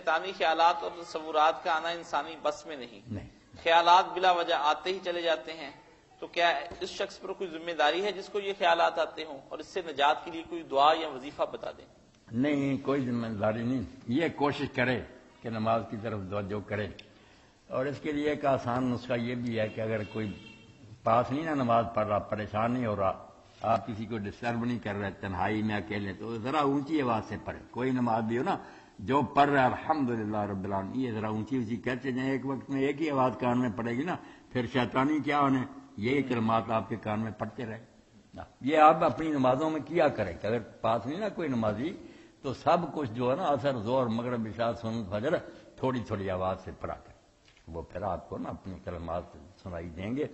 شیطانی خیالات اور تصورات کا آنا انسانی بس میں نہیں، نہیں، خیالات بلا وجہ آتے ہی چلے جاتے ہیں، تو کیا اس شخص پر کوئی ذمہ داری ہے جس کو یہ خیالات آتے ہوں، اور اس سے نجات کے لیے کوئی دعا یا وظیفہ بتا دیں؟ نہیں، کوئی ذمہ داری نہیں، یہ کوشش کرے کہ نماز کی طرف توجہ کرے. اور اس کے لیے ایک آسان نسخہ یہ بھی ہے کہ اگر کوئی پاس نہیں نا نماز پڑھ رہا، پریشان نہیں ہو رہا، آپ کسی کو ڈسٹرب نہیں کر رہے، تنہائی میں اکیلے، تو ذرا اونچی آواز سے پڑھے. کوئی نماز بھی ہو نا، جو پڑھ رہا ہے الحمدللہ رب العالمین، یہ ذرا اونچی اونچی کہتے جائیں. ایک وقت میں ایک ہی آواز کان میں پڑے گی نا، پھر شیطانی کیا ہونے، یہی کلمات آپ کے کان میں پڑھتے رہے. یہ آپ اپنی نمازوں میں کیا کریں کہ اگر پاس نہیں نا کوئی نمازی، تو سب کچھ جو ہے نا عصر، ظہر، مغرب، عشاء، سنت، فجر تھوڑی تھوڑی آواز سے پڑھا کریں. وہ پھر آپ کو نا اپنی کلمات سنائی دیں گے.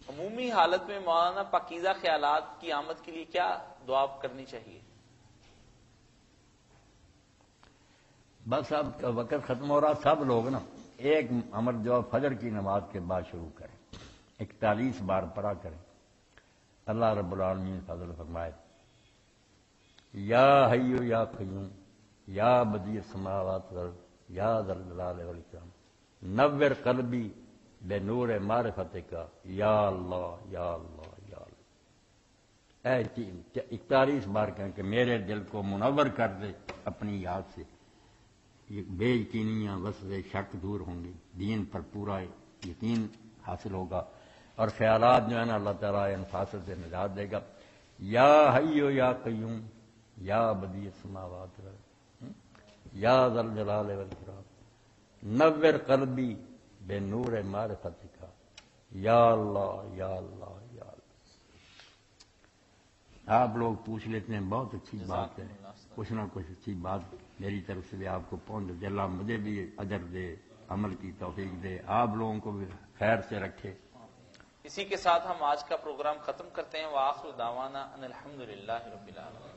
عمومی حالت میں مولانا پاکیزہ خیالات کی آمد کے لیے کیا دعا کرنی چاہیے؟ بس اب وقت ختم ہو رہا، سب لوگ نا ایک عمل جو فجر کی نماز کے بعد شروع کریں، 41 بار پڑھا کریں. اللہ رب العالمین فضل فرمائے، یا حیو یا قیوم یا بدیع السماوات والارض یا ذا الجلال والاکرام نور قلبی بے نور معرفتک یا اللہ یا اللہ یا اللہ. 41 بار کہیں کہ میرے دل کو منور کر دے اپنی یاد سے، یہ بے یقینیاں وسوسے شک دور ہوں گے، دین پر پورا یقین حاصل ہوگا، اور خیالات جو ہے نا اللہ تعالیٰ انفاست سے نجات دے گا. یا حیو یا قیوم یا بدیع السماوات والارض یا ذا الجلال والاکرام نور قلبی بے نور معرفتک یا اللہ یا اللہ یا اللہ. آپ لوگ پوچھ لیتے ہیں، بہت اچھی بات ہے، کچھ نہ کچھ اچھی بات میری طرف سے بھی آپ کو پہنچ دے. اللہ مجھے بھی اجر دے، عمل کی توفیق دے، آپ لوگوں کو بھی خیر سے رکھے. اسی کے ساتھ ہم آج کا پروگرام ختم کرتے ہیں. وآخر دعوانا ان الحمدللہ رب العالمین.